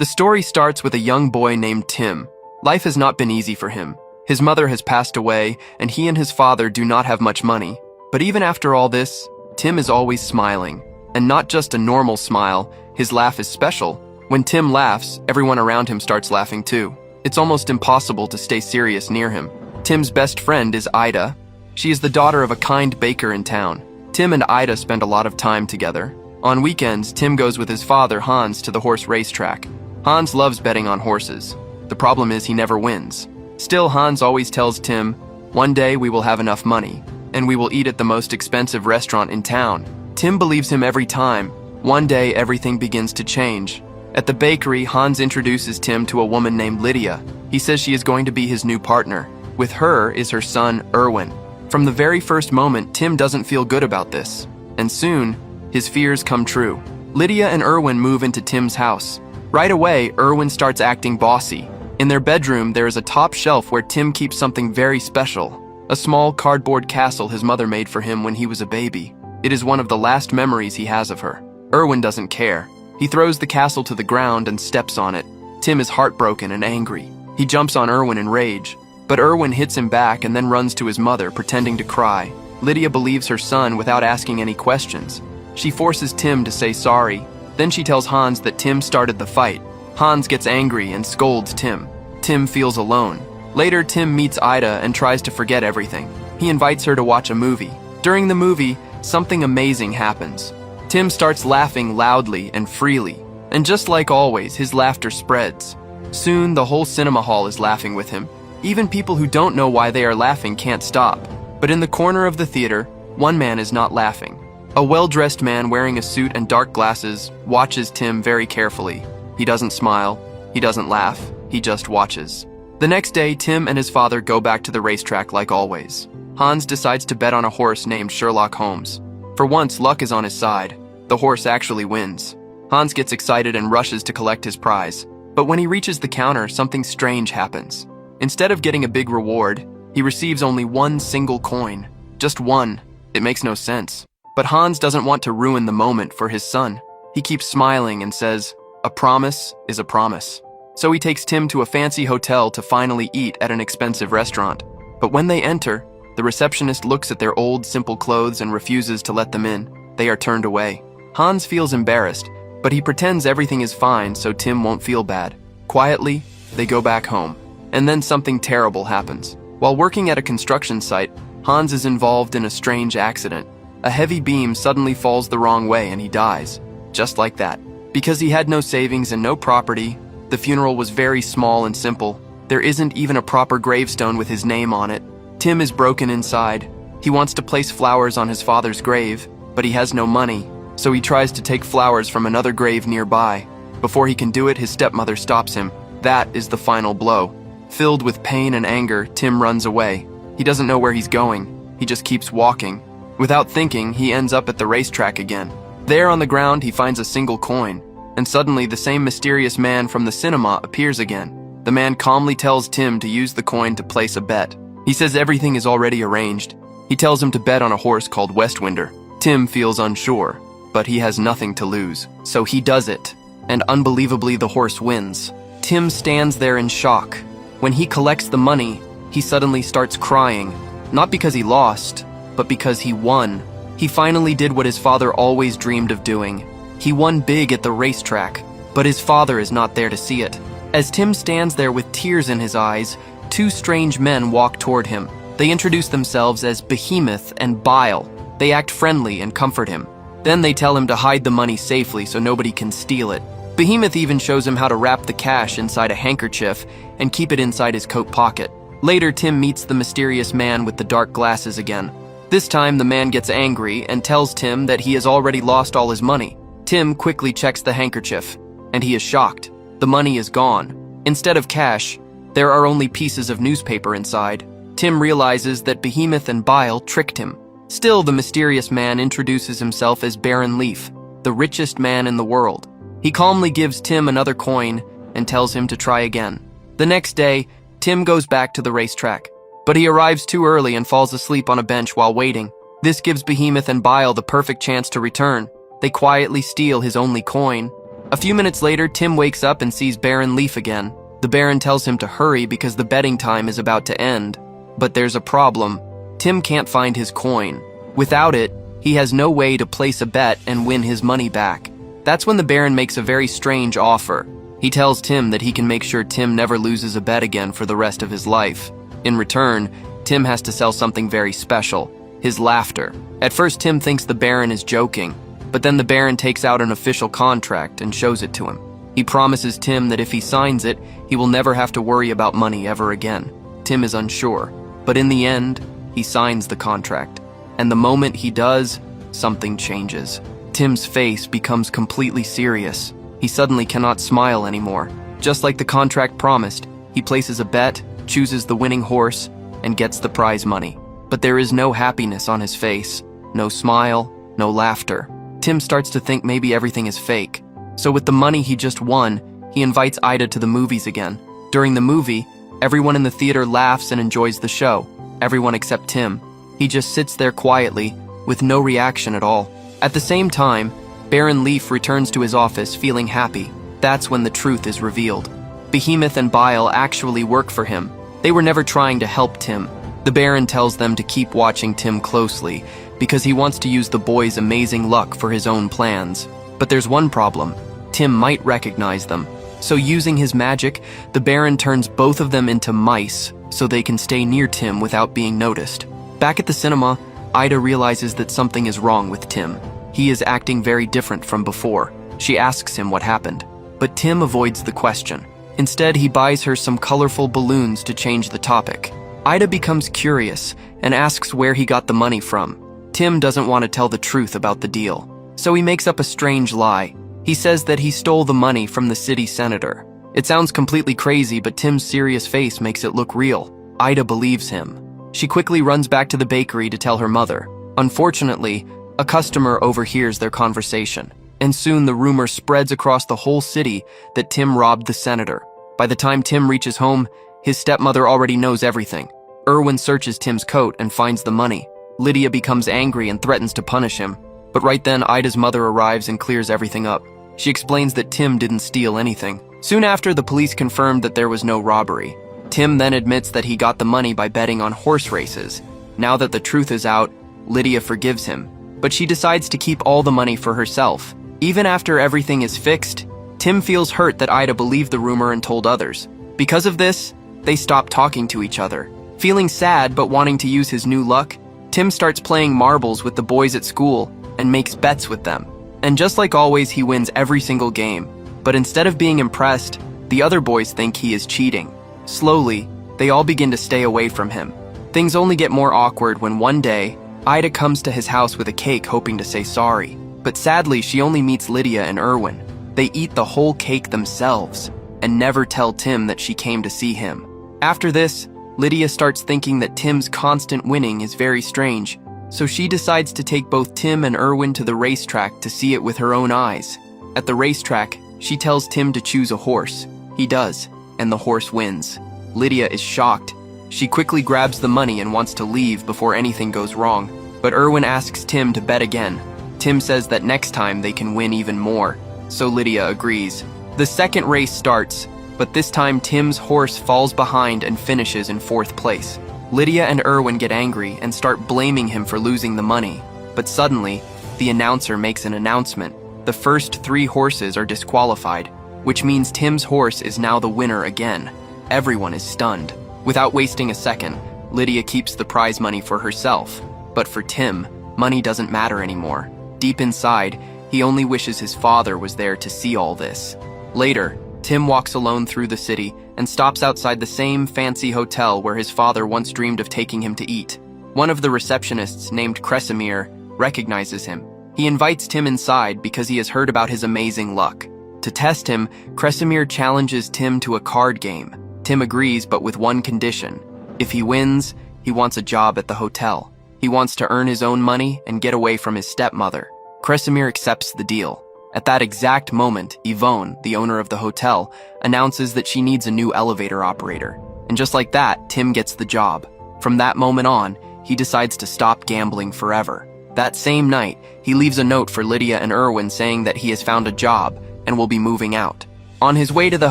The story starts with a young boy named Tim. Life has not been easy for him. His mother has passed away, and he and his father do not have much money. But even after all this, Tim is always smiling. And not just a normal smile, his laugh is special. When Tim laughs, everyone around him starts laughing too. It's almost impossible to stay serious near him. Tim's best friend is Ida. She is the daughter of a kind baker in town. Tim and Ida spend a lot of time together. On weekends, Tim goes with his father, Hans, to the horse racetrack. Hans loves betting on horses. The problem is he never wins. Still, Hans always tells Tim, "One day we will have enough money, and we will eat at the most expensive restaurant in town." Tim believes him every time. One day, everything begins to change. At the bakery, Hans introduces Tim to a woman named Lydia. He says she is going to be his new partner. With her is her son, Erwin. From the very first moment, Tim doesn't feel good about this. And soon, his fears come true. Lydia and Erwin move into Tim's house. Right away, Erwin starts acting bossy. In their bedroom, there is a top shelf where Tim keeps something very special. A small cardboard castle his mother made for him when he was a baby. It is one of the last memories he has of her. Erwin doesn't care. He throws the castle to the ground and steps on it. Tim is heartbroken and angry. He jumps on Erwin in rage. But Erwin hits him back and then runs to his mother, pretending to cry. Lydia believes her son without asking any questions. She forces Tim to say sorry. Then she tells Hans that Tim started the fight. Hans gets angry and scolds Tim. Tim feels alone. Later, Tim meets Ida and tries to forget everything. He invites her to watch a movie. During the movie, something amazing happens. Tim starts laughing loudly and freely. And just like always, his laughter spreads. Soon, the whole cinema hall is laughing with him. Even people who don't know why they are laughing can't stop. But in the corner of the theater, one man is not laughing. A well-dressed man wearing a suit and dark glasses watches Tim very carefully. He doesn't smile, he doesn't laugh, he just watches. The next day, Tim and his father go back to the racetrack like always. Hans decides to bet on a horse named Sherlock Holmes. For once, luck is on his side. The horse actually wins. Hans gets excited and rushes to collect his prize. But when he reaches the counter, something strange happens. Instead of getting a big reward, he receives only one single coin. Just one. It makes no sense. But Hans doesn't want to ruin the moment for his son. He keeps smiling and says, "A promise is a promise." So he takes Tim to a fancy hotel to finally eat at an expensive restaurant. But when they enter, the receptionist looks at their old, simple clothes and refuses to let them in. They are turned away. Hans feels embarrassed, but he pretends everything is fine so Tim won't feel bad. Quietly, they go back home. And then something terrible happens. While working at a construction site, Hans is involved in a strange accident. A heavy beam suddenly falls the wrong way and he dies. Just like that. Because he had no savings and no property, the funeral was very small and simple. There isn't even a proper gravestone with his name on it. Tim is broken inside. He wants to place flowers on his father's grave, but he has no money, so he tries to take flowers from another grave nearby. Before he can do it, his stepmother stops him. That is the final blow. Filled with pain and anger, Tim runs away. He doesn't know where he's going. He just keeps walking. Without thinking, he ends up at the racetrack again. There on the ground, he finds a single coin. And suddenly, the same mysterious man from the cinema appears again. The man calmly tells Tim to use the coin to place a bet. He says everything is already arranged. He tells him to bet on a horse called Westwinder. Tim feels unsure, but he has nothing to lose. So he does it. And unbelievably, the horse wins. Tim stands there in shock. When he collects the money, he suddenly starts crying, not because he lost, but because he won. He finally did what his father always dreamed of doing. He won big at the racetrack, but his father is not there to see it. As Tim stands there with tears in his eyes, two strange men walk toward him. They introduce themselves as Behemoth and Bile. They act friendly and comfort him. Then they tell him to hide the money safely so nobody can steal it. Behemoth even shows him how to wrap the cash inside a handkerchief and keep it inside his coat pocket. Later, Tim meets the mysterious man with the dark glasses again. This time, the man gets angry and tells Tim that he has already lost all his money. Tim quickly checks the handkerchief, and he is shocked. The money is gone. Instead of cash, there are only pieces of newspaper inside. Tim realizes that Behemoth and Bile tricked him. Still, the mysterious man introduces himself as Baron Leaf, the richest man in the world. He calmly gives Tim another coin and tells him to try again. The next day, Tim goes back to the racetrack, but he arrives too early and falls asleep on a bench while waiting. This gives Behemoth and Bile the perfect chance to return. They quietly steal his only coin, A few minutes later, Tim wakes up and sees Baron Leaf again. The Baron tells him to hurry because the betting time is about to end. But there's a problem. Tim can't find his coin. Without it, he has no way to place a bet and win his money back. That's when the Baron makes a very strange offer. He tells Tim that he can make sure Tim never loses a bet again for the rest of his life. In return, Tim has to sell something very special, his laughter. At first, Tim thinks the Baron is joking, but then the Baron takes out an official contract and shows it to him. He promises Tim that if he signs it, he will never have to worry about money ever again. Tim is unsure, but in the end, he signs the contract. And the moment he does, something changes. Tim's face becomes completely serious. He suddenly cannot smile anymore. Just like the contract promised, he places a bet, chooses the winning horse, and gets the prize money. But there is no happiness on his face, no smile, no laughter. Tim starts to think maybe everything is fake. So with the money he just won, he invites Ida to the movies again. During the movie, everyone in the theater laughs and enjoys the show. Everyone except Tim. He just sits there quietly, with no reaction at all. At the same time, Baron Leaf returns to his office feeling happy. That's when the truth is revealed. Behemoth and Bile actually work for him. They were never trying to help Tim. The Baron tells them to keep watching Tim closely, because he wants to use the boy's amazing luck for his own plans. But there's one problem. Tim might recognize them. So using his magic, the Baron turns both of them into mice, so they can stay near Tim without being noticed. Back at the cinema, Ida realizes that something is wrong with Tim. He is acting very different from before. She asks him what happened, but Tim avoids the question. Instead, he buys her some colorful balloons to change the topic. Ida becomes curious and asks where he got the money from. Tim doesn't want to tell the truth about the deal, so he makes up a strange lie. He says that he stole the money from the city senator. It sounds completely crazy, but Tim's serious face makes it look real. Ida believes him. She quickly runs back to the bakery to tell her mother. Unfortunately, a customer overhears their conversation, and soon the rumor spreads across the whole city that Tim robbed the senator. By the time Tim reaches home, his stepmother already knows everything. Erwin searches Tim's coat and finds the money. Lydia becomes angry and threatens to punish him. But right then, Ida's mother arrives and clears everything up. She explains that Tim didn't steal anything. Soon after, the police confirmed that there was no robbery. Tim then admits that he got the money by betting on horse races. Now that the truth is out, Lydia forgives him, but she decides to keep all the money for herself. Even after everything is fixed, Tim feels hurt that Ida believed the rumor and told others. Because of this, they stop talking to each other. Feeling sad but wanting to use his new luck, Tim starts playing marbles with the boys at school and makes bets with them. And just like always, he wins every single game. But instead of being impressed, the other boys think he is cheating. Slowly, they all begin to stay away from him. Things only get more awkward when one day, Ida comes to his house with a cake hoping to say sorry. But sadly, she only meets Lydia and Erwin. They eat the whole cake themselves and never tell Tim that she came to see him. After this, Lydia starts thinking that Tim's constant winning is very strange, so she decides to take both Tim and Erwin to the racetrack to see it with her own eyes. At the racetrack, she tells Tim to choose a horse. He does, and the horse wins. Lydia is shocked. She quickly grabs the money and wants to leave before anything goes wrong. But Erwin asks Tim to bet again. Tim says that next time they can win even more, so Lydia agrees. The second race starts, but this time Tim's horse falls behind and finishes in 4th place. Lydia and Erwin get angry and start blaming him for losing the money. But suddenly, the announcer makes an announcement. The first 3 horses are disqualified, which means Tim's horse is now the winner again. Everyone is stunned. Without wasting a second, Lydia keeps the prize money for herself. But for Tim, money doesn't matter anymore. Deep inside, he only wishes his father was there to see all this. Later, Tim walks alone through the city and stops outside the same fancy hotel where his father once dreamed of taking him to eat. One of the receptionists, named Kresimir, recognizes him. He invites Tim inside because he has heard about his amazing luck. To test him, Kresimir challenges Tim to a card game. Tim agrees, but with one condition. If he wins, he wants a job at the hotel. He wants to earn his own money and get away from his stepmother. Kresimir accepts the deal. At that exact moment, Yvonne, the owner of the hotel, announces that she needs a new elevator operator. And just like that, Tim gets the job. From that moment on, he decides to stop gambling forever. That same night, he leaves a note for Lydia and Erwin saying that he has found a job and will be moving out. On his way to the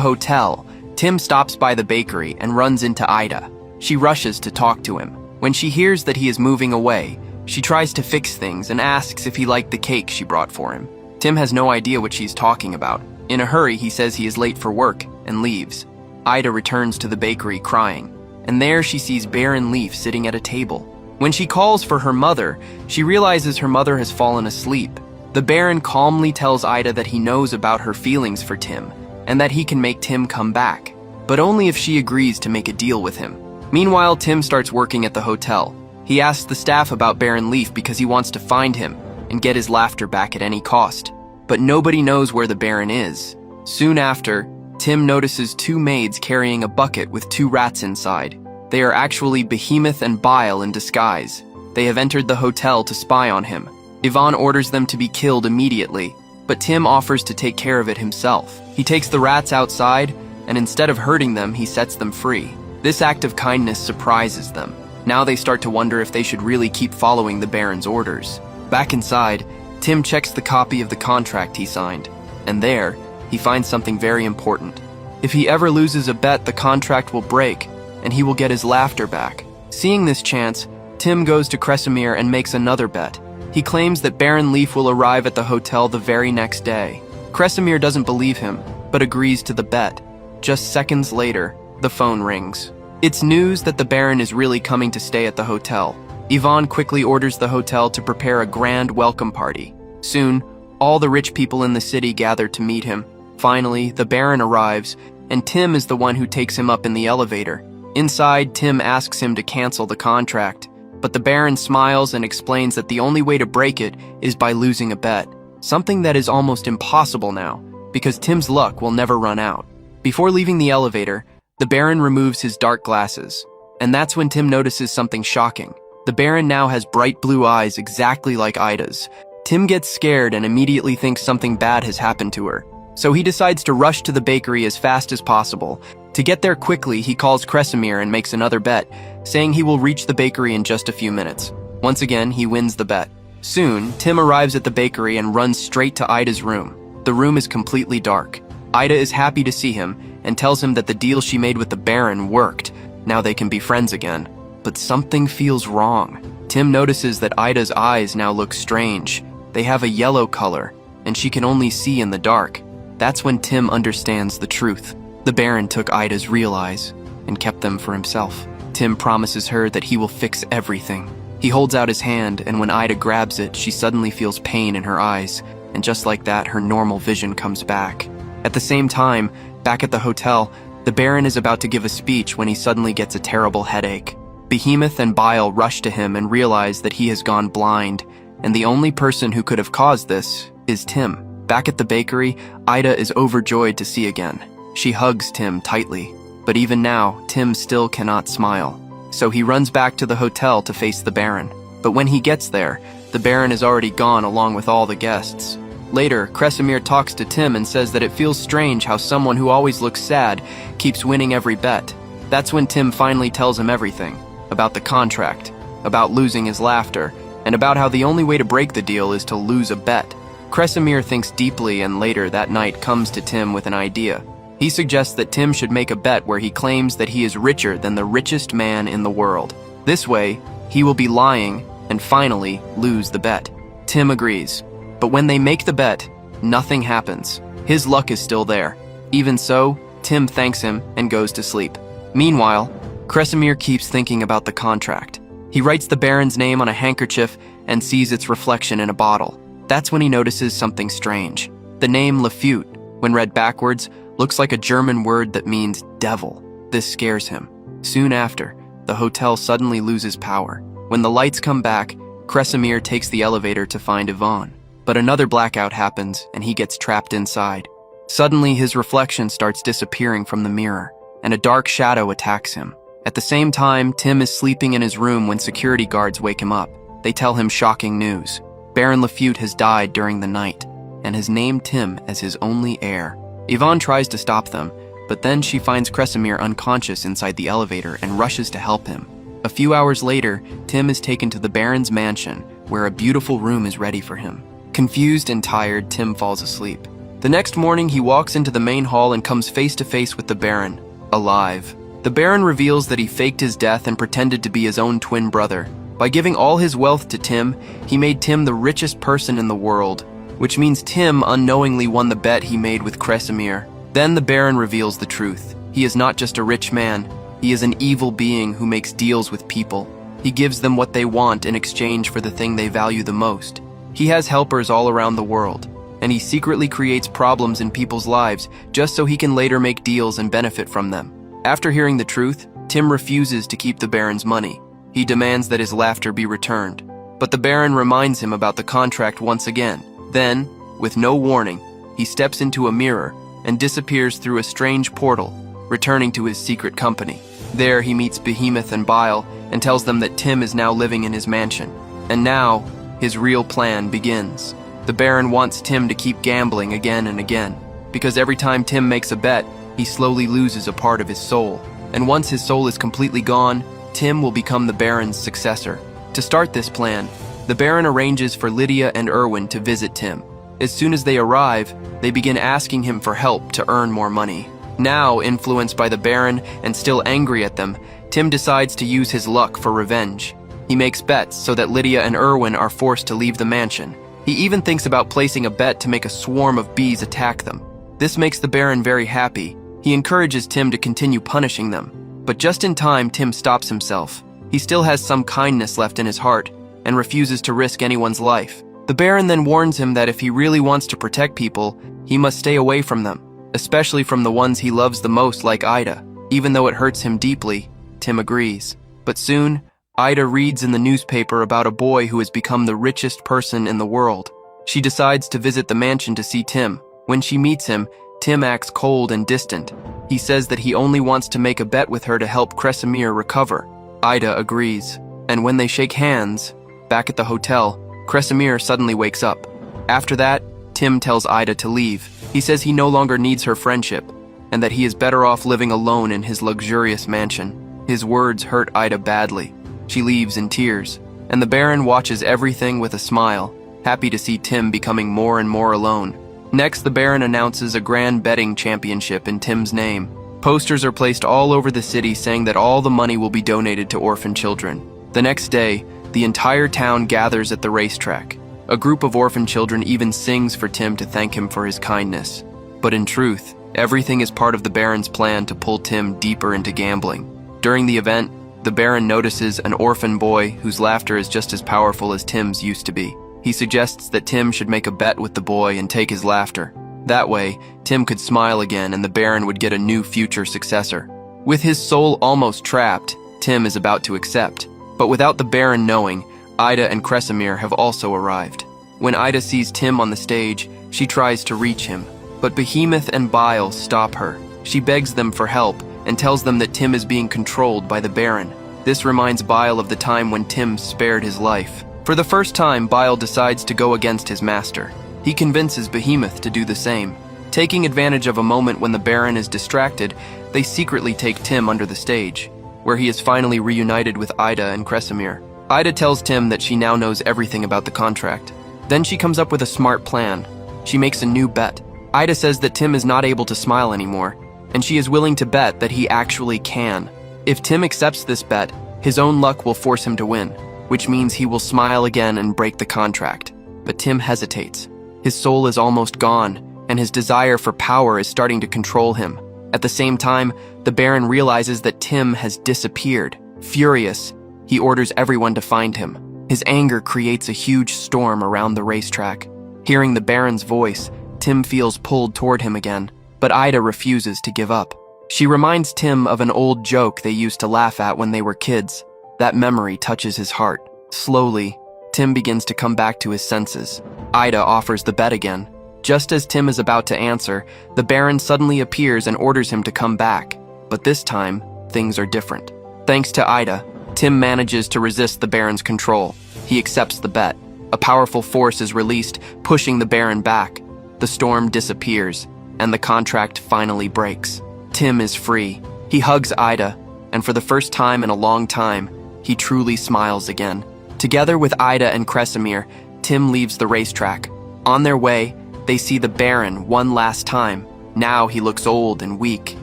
hotel, Tim stops by the bakery and runs into Ida. She rushes to talk to him. When she hears that he is moving away, she tries to fix things and asks if he liked the cake she brought for him. Tim has no idea what she's talking about. In a hurry, he says he is late for work and leaves. Ida returns to the bakery crying, and there she sees Baron Leaf sitting at a table. When she calls for her mother, she realizes her mother has fallen asleep. The Baron calmly tells Ida that he knows about her feelings for Tim, and that he can make Tim come back, but only if she agrees to make a deal with him. Meanwhile, Tim starts working at the hotel. He asks the staff about Baron Leaf because he wants to find him and get his laughter back at any cost. But nobody knows where the Baron is. Soon after, Tim notices two maids carrying a bucket with two rats inside. They are actually Behemoth and Bile in disguise. They have entered the hotel to spy on him. Yvonne orders them to be killed immediately, but Tim offers to take care of it himself. He takes the rats outside, and instead of hurting them, he sets them free. This act of kindness surprises them. Now they start to wonder if they should really keep following the Baron's orders. Back inside, Tim checks the copy of the contract he signed, and there, he finds something very important. If he ever loses a bet, the contract will break, and he will get his laughter back. Seeing this chance, Tim goes to Kresimir and makes another bet. He claims that Baron Leaf will arrive at the hotel the very next day. Kresimir doesn't believe him, but agrees to the bet. Just seconds later, the phone rings. It's news that the Baron is really coming to stay at the hotel. Yvonne quickly orders the hotel to prepare a grand welcome party. Soon, all the rich people in the city gather to meet him. Finally, the Baron arrives, and Tim is the one who takes him up in the elevator. Inside, Tim asks him to cancel the contract, but the Baron smiles and explains that the only way to break it is by losing a bet, something that is almost impossible now, because Tim's luck will never run out. Before leaving the elevator, the Baron removes his dark glasses, and that's when Tim notices something shocking. The Baron now has bright blue eyes exactly like Ida's. Tim gets scared and immediately thinks something bad has happened to her, so he decides to rush to the bakery as fast as possible. To get there quickly, he calls Kresimir and makes another bet, saying he will reach the bakery in just a few minutes. Once again, he wins the bet. Soon, Tim arrives at the bakery and runs straight to Ida's room. The room is completely dark. Ida is happy to see him and tells him that the deal she made with the Baron worked. Now they can be friends again. But something feels wrong. Tim notices that Ida's eyes now look strange. They have a yellow color, and she can only see in the dark. That's when Tim understands the truth. The Baron took Ida's real eyes and kept them for himself. Tim promises her that he will fix everything. He holds out his hand, and when Ida grabs it, she suddenly feels pain in her eyes, and just like that, her normal vision comes back. At the same time, back at the hotel, the Baron is about to give a speech when he suddenly gets a terrible headache. Behemoth and Bile rush to him and realize that he has gone blind, and the only person who could have caused this is Tim. Back at the bakery, Ida is overjoyed to see again. She hugs Tim tightly, but even now, Tim still cannot smile. So he runs back to the hotel to face the Baron. But when he gets there, the Baron is already gone along with all the guests. Later, Kresimir talks to Tim and says that it feels strange how someone who always looks sad keeps winning every bet. That's when Tim finally tells him everything. About the contract, about losing his laughter, and about how the only way to break the deal is to lose a bet. Kresimir thinks deeply and later that night comes to Tim with an idea. He suggests that Tim should make a bet where he claims that he is richer than the richest man in the world. This way, he will be lying and finally lose the bet. Tim agrees. But when they make the bet, nothing happens. His luck is still there. Even so, Tim thanks him and goes to sleep. Meanwhile, Kresimir keeps thinking about the contract. He writes the Baron's name on a handkerchief and sees its reflection in a bottle. That's when he notices something strange. The name Lafute, when read backwards, looks like a German word that means devil. This scares him. Soon after, the hotel suddenly loses power. When the lights come back, Kresimir takes the elevator to find Yvonne. But another blackout happens and he gets trapped inside. Suddenly, his reflection starts disappearing from the mirror, and a dark shadow attacks him. At the same time, Tim is sleeping in his room when security guards wake him up. They tell him shocking news. Baron Lafute has died during the night, and has named Tim as his only heir. Yvonne tries to stop them, but then she finds Kresimir unconscious inside the elevator and rushes to help him. A few hours later, Tim is taken to the Baron's mansion, where a beautiful room is ready for him. Confused and tired, Tim falls asleep. The next morning, he walks into the main hall and comes face to face with the Baron, alive. The Baron reveals that he faked his death and pretended to be his own twin brother. By giving all his wealth to Tim, he made Tim the richest person in the world, which means Tim unknowingly won the bet he made with Kresimir. Then the Baron reveals the truth. He is not just a rich man, he is an evil being who makes deals with people. He gives them what they want in exchange for the thing they value the most. He has helpers all around the world, and he secretly creates problems in people's lives just so he can later make deals and benefit from them. After hearing the truth, Tim refuses to keep the Baron's money. He demands that his laughter be returned. But the Baron reminds him about the contract once again. Then, with no warning, he steps into a mirror and disappears through a strange portal, returning to his secret company. There he meets Behemoth and Bile and tells them that Tim is now living in his mansion. And now, his real plan begins. The Baron wants Tim to keep gambling again and again, because every time Tim makes a bet, he slowly loses a part of his soul. And once his soul is completely gone, Tim will become the Baron's successor. To start this plan, the Baron arranges for Lydia and Erwin to visit Tim. As soon as they arrive, they begin asking him for help to earn more money. Now, influenced by the Baron and still angry at them, Tim decides to use his luck for revenge. He makes bets so that Lydia and Erwin are forced to leave the mansion. He even thinks about placing a bet to make a swarm of bees attack them. This makes the Baron very happy. He encourages Tim to continue punishing them. But just in time, Tim stops himself. He still has some kindness left in his heart and refuses to risk anyone's life. The Baron then warns him that if he really wants to protect people, he must stay away from them, especially from the ones he loves the most like Ida. Even though it hurts him deeply, Tim agrees. But soon, Ida reads in the newspaper about a boy who has become the richest person in the world. She decides to visit the mansion to see Tim. When she meets him, Tim acts cold and distant. He says that he only wants to make a bet with her to help Kresimir recover. Ida agrees, and when they shake hands, back at the hotel, Kresimir suddenly wakes up. After that, Tim tells Ida to leave. He says he no longer needs her friendship, and that he is better off living alone in his luxurious mansion. His words hurt Ida badly. She leaves in tears, and the Baron watches everything with a smile, happy to see Tim becoming more and more alone. Next, the Baron announces a grand betting championship in Tim's name. Posters are placed all over the city saying that all the money will be donated to orphan children. The next day, the entire town gathers at the racetrack. A group of orphan children even sings for Tim to thank him for his kindness. But in truth, everything is part of the Baron's plan to pull Tim deeper into gambling. During the event, the Baron notices an orphan boy whose laughter is just as powerful as Tim's used to be. He suggests that Tim should make a bet with the boy and take his laughter. That way, Tim could smile again and the Baron would get a new future successor. With his soul almost trapped, Tim is about to accept. But without the Baron knowing, Ida and Kresimir have also arrived. When Ida sees Tim on the stage, she tries to reach him. But Behemoth and Bile stop her. She begs them for help and tells them that Tim is being controlled by the Baron. This reminds Bile of the time when Tim spared his life. For the first time, Bile decides to go against his master. He convinces Behemoth to do the same. Taking advantage of a moment when the Baron is distracted, they secretly take Tim under the stage, where he is finally reunited with Ida and Kresimir. Ida tells Tim that she now knows everything about the contract. Then she comes up with a smart plan. She makes a new bet. Ida says that Tim is not able to smile anymore, and she is willing to bet that he actually can. If Tim accepts this bet, his own luck will force him to win, which means he will smile again and break the contract. But Tim hesitates. His soul is almost gone, and his desire for power is starting to control him. At the same time, the Baron realizes that Tim has disappeared. Furious, he orders everyone to find him. His anger creates a huge storm around the racetrack. Hearing the Baron's voice, Tim feels pulled toward him again, but Ida refuses to give up. She reminds Tim of an old joke they used to laugh at when they were kids. That memory touches his heart. Slowly, Tim begins to come back to his senses. Ida offers the bet again. Just as Tim is about to answer, the Baron suddenly appears and orders him to come back. But this time, things are different. Thanks to Ida, Tim manages to resist the Baron's control. He accepts the bet. A powerful force is released, pushing the Baron back. The storm disappears, and the contract finally breaks. Tim is free. He hugs Ida, and for the first time in a long time, he truly smiles again. Together with Ida and Kresimir, Tim leaves the racetrack. On their way, They see the Baron one last time. Now he looks old and weak.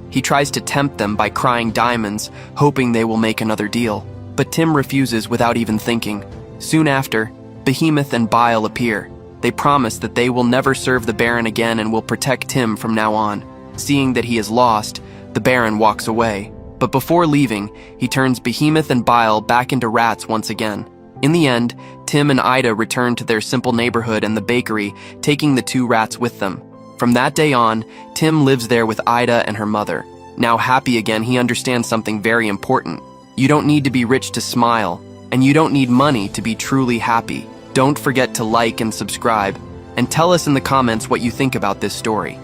He tries to tempt them by crying diamonds, hoping they will make another deal. But Tim refuses without even thinking. Soon after, Behemoth and Bile appear. They promise that they will never serve the Baron again and will protect Tim from now on. Seeing that he is lost, the Baron walks away. But before leaving, he turns Behemoth and Bile back into rats once again. In the end, Tim and Ida return to their simple neighborhood and the bakery, taking the two rats with them. From that day on, Tim lives there with Ida and her mother. Now happy again, he understands something very important. You don't need to be rich to smile, and you don't need money to be truly happy. Don't forget to like and subscribe, and tell us in the comments what you think about this story.